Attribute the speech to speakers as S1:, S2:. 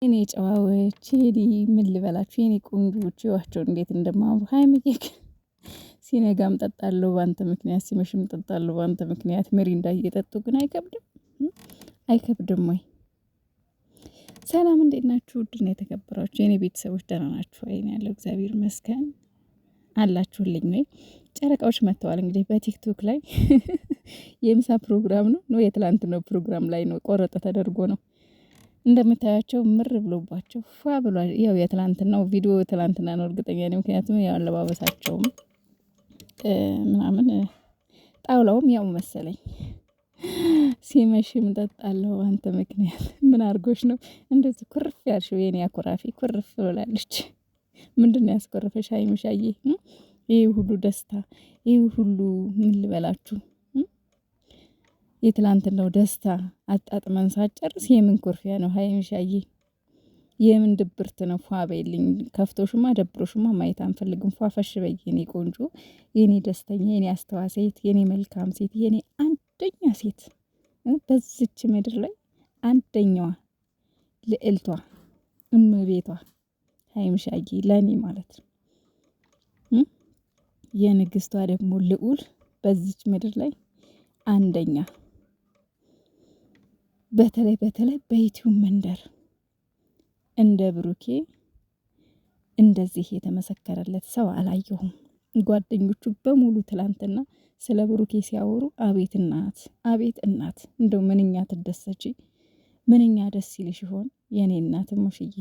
S1: የኔ ጨዋዎች የኔ ምን ልበላችሁ የኔ ቆንጆዎች ይዋቸው እንዴት እንደማምሩ ሀይሚዬ ሲነጋም ጠጣለሁ ባንተ ምክንያት ሲመሽም ጠጣለሁ ባንተ ምክንያት ሚሪንዳ እየጠጡ ግን አይከብድም አይከብድም ወይ? ሰላም እንዴት ናችሁ? ውድና የተከበራችሁ የኔ ቤተሰቦች ደህና ናችሁ ወይ? እኔ ያለው እግዚአብሔር ይመስገን። አላችሁልኝ ወይ? ጨረቃዎች መጥተዋል እንግዲህ በቲክቶክ ላይ የምሳ ፕሮግራም ነው የትላንት ነው ፕሮግራም ላይ ነው ቆረጠ ተደርጎ ነው እንደምታያቸው ምር ብሎባቸው ፏ ብሏል። ያው የትላንትናው ቪዲዮ ትላንትና ነው እርግጠኛ ነኝ። ምክንያቱም ያው አለባበሳቸውም ምናምን ጣውላውም ያው መሰለኝ። ሲመሽም እጠጣለሁ አንተ ምክንያት ምን አርጎሽ ነው እንደዚህ ኩርፍ ያልሽው? የኔ አኩራፊ ኩርፍ ብላለች። ምንድነው ያስኮረፈሽ ሀይሚሻዬ? ይሄ ሁሉ ደስታ ይሄ ሁሉ ምን ልበላችሁ የትላንትናው ደስታ አጣጥመን ሳጨርስ የምን ኩርፊያ ነው ሀይሚሻዬ? የምን ድብርት ነው? ፏ በይልኝ። ከፍቶሽማ ደብሮሽማ ማየት አንፈልግም። ፏ ፈሽ በይ የኔ ቆንጆ፣ የኔ ደስተኛ፣ የኔ አስተዋይ ሴት፣ የኔ መልካም ሴት፣ የኔ አንደኛ ሴት በዚች ምድር ላይ አንደኛዋ ልዕልቷ እመቤቷ ሀይሚሻዬ ለኔ ማለት ነው። የንግስቷ ደግሞ ልዑል በዚች ምድር ላይ አንደኛ። በተለይ በዩቲዩብ መንደር እንደ ብሩኬ እንደዚህ የተመሰከረለት ሰው አላየሁም። ጓደኞቹ በሙሉ ትላንትና ስለ ብሩኬ ሲያወሩ አቤት እናት አቤት እናት፣ እንደው ምንኛ ትደሰቺ ምንኛ ደስ ይልሽ ይሆን የኔ እናት ሙሽዬ።